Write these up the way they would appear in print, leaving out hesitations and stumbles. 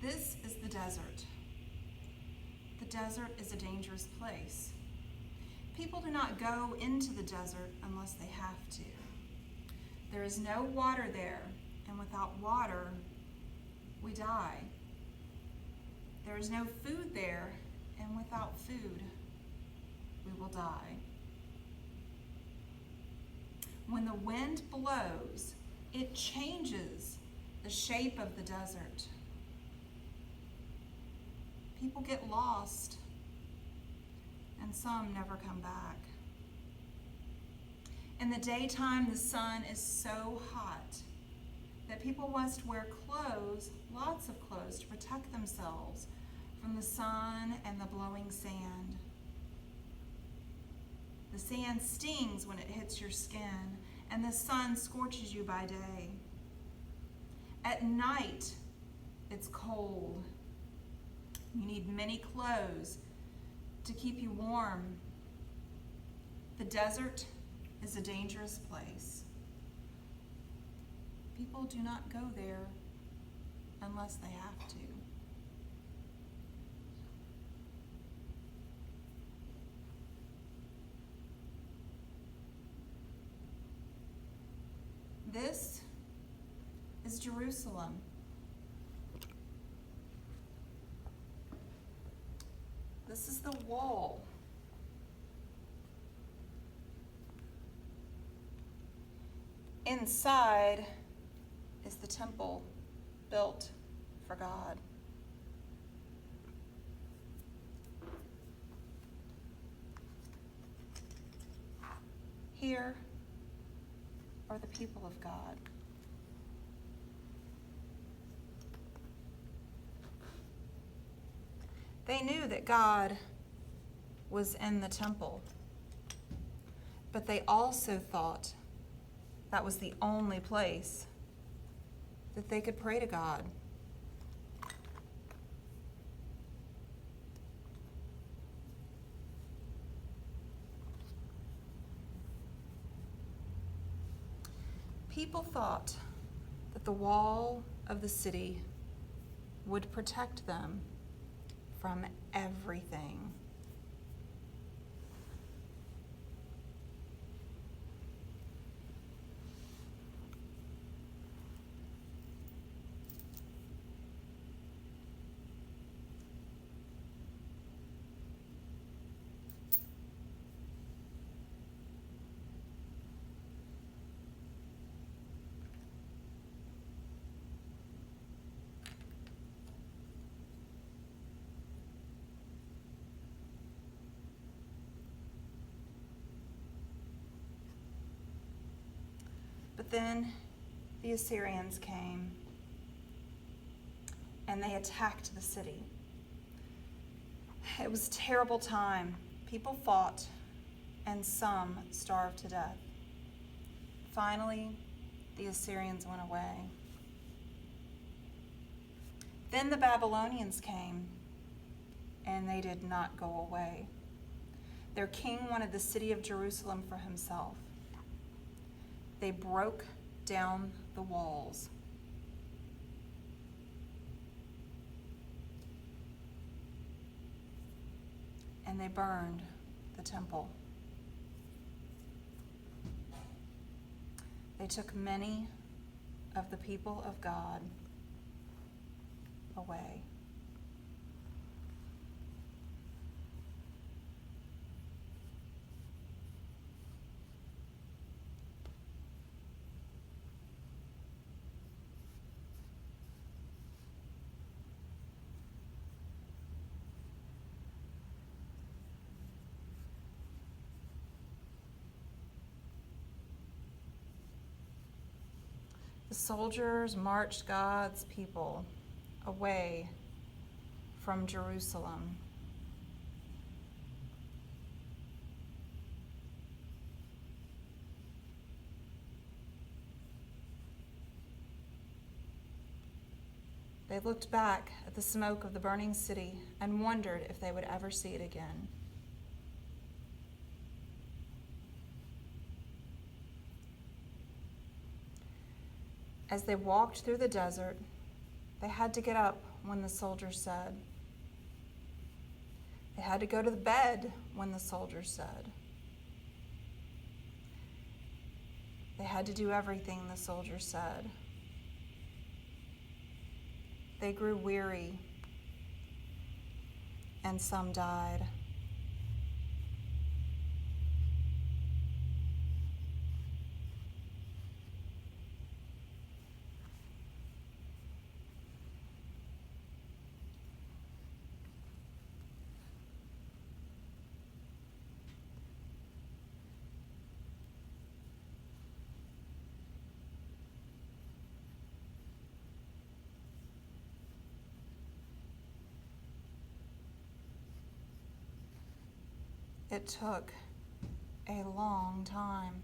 This is the desert. The desert is a dangerous place. People do not go into the desert unless they have to. There is no water there, and without water, we die. There is no food there, and without food, we will die. When the wind blows, it changes the shape of the desert. People get lost, and some never come back. In the daytime, the sun is so hot that people must wear clothes, lots of clothes, to protect themselves from the sun and the blowing sand. The sand stings when it hits your skin, and the sun scorches you by day. At night, it's cold. You need many clothes to keep you warm. The desert is a dangerous place. People do not go there unless they have to. This is Jerusalem. This is the wall. Inside is the temple built for God. Here are the people of God. They knew that God was in the temple, but they also thought that was the only place that they could pray to God. People thought that the wall of the city would protect them from everything. But then the Assyrians came and they attacked the city. It was a terrible time. People fought and some starved to death. Finally, the Assyrians went away. Then the Babylonians came and they did not go away. Their king wanted the city of Jerusalem for himself. They broke down the walls. And they burned the temple. They took many of the people of God away. The soldiers marched God's people away from Jerusalem. They looked back at the smoke of the burning city and wondered if they would ever see it again. As they walked through the desert, They had to get up when the soldiers said. They had to go to the bed when the soldiers said. They had to do everything the soldiers said. They grew weary, and some died. It took a long time.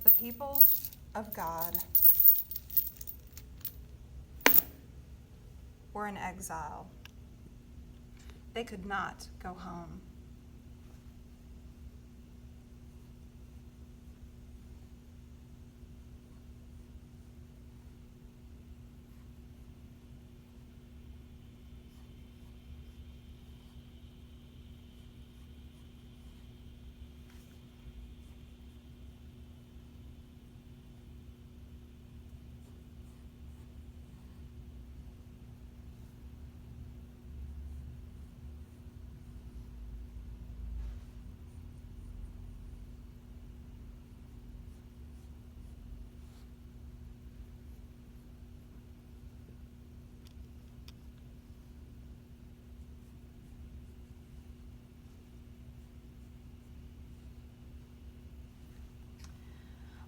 The people of God were in exile. They could not go home.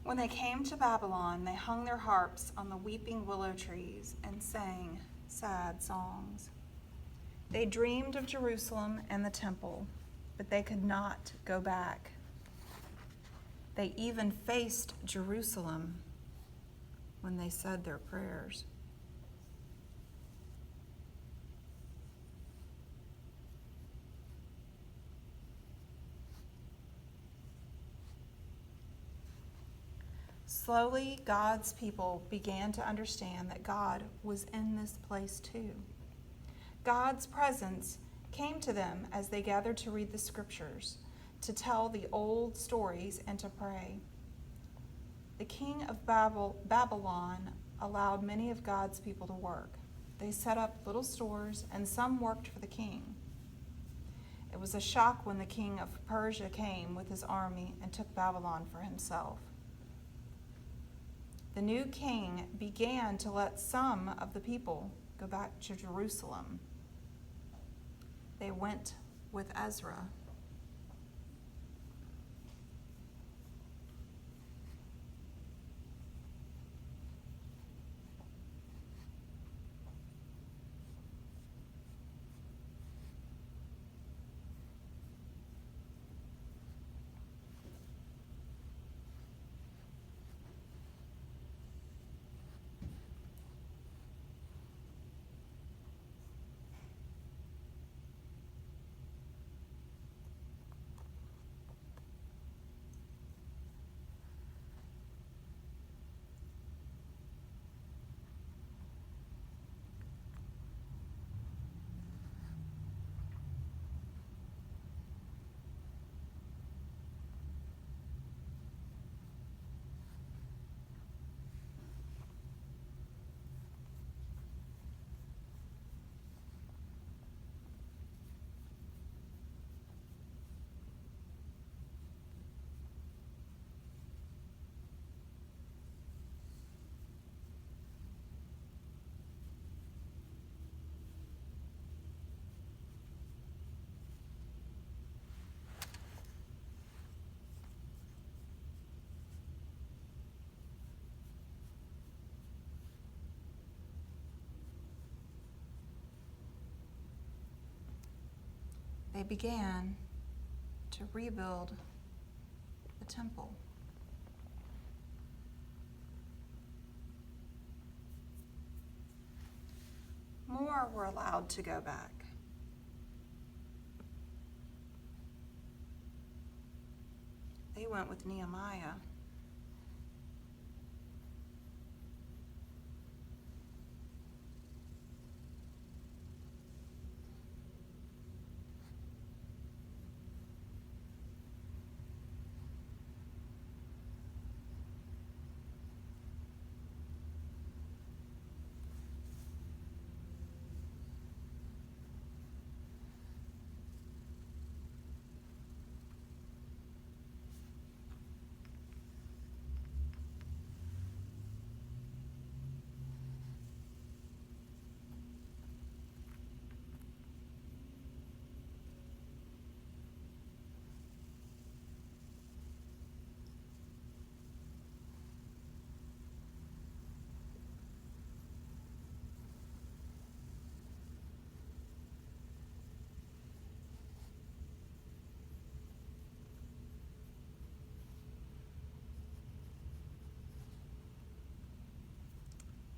When they came to Babylon, they hung their harps on the weeping willow trees and sang sad songs. They dreamed of Jerusalem and the temple, but they could not go back. They even faced Jerusalem when they said their prayers. Slowly, God's people began to understand that God was in this place too. God's presence came to them as they gathered to read the scriptures, to tell the old stories, and to pray. The king of Babylon allowed many of God's people to work. They set up little stores, and some worked for the king. It was a shock when the king of Persia came with his army and took Babylon for himself. The new king began to let some of the people go back to Jerusalem. They went with Ezra. they began to rebuild the temple. More were allowed to go back. They went with Nehemiah.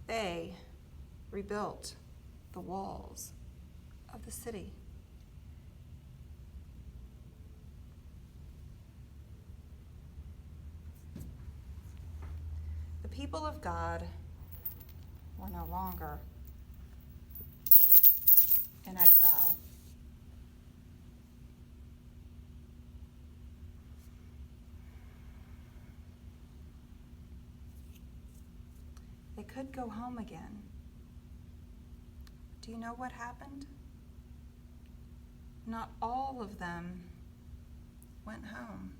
They rebuilt the walls of the city. The people of God were no longer in exile. They could go home again. Do you know what happened? Not all of them went home.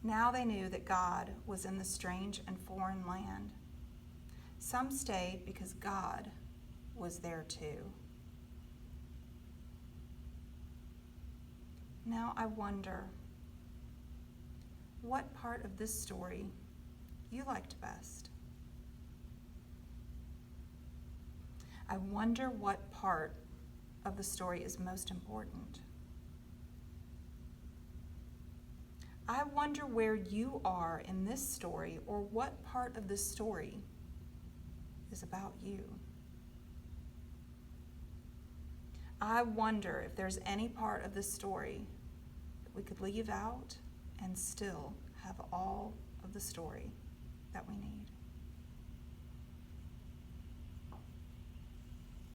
Now they knew that God was in the strange and foreign land. Some stayed because God was there too. Now I wonder, what part of this story you liked best? I wonder what part of the story is most important. I wonder where you are in this story, or what part of this story is about you. I wonder if there's any part of this story that we could leave out and still have all of the story that we need.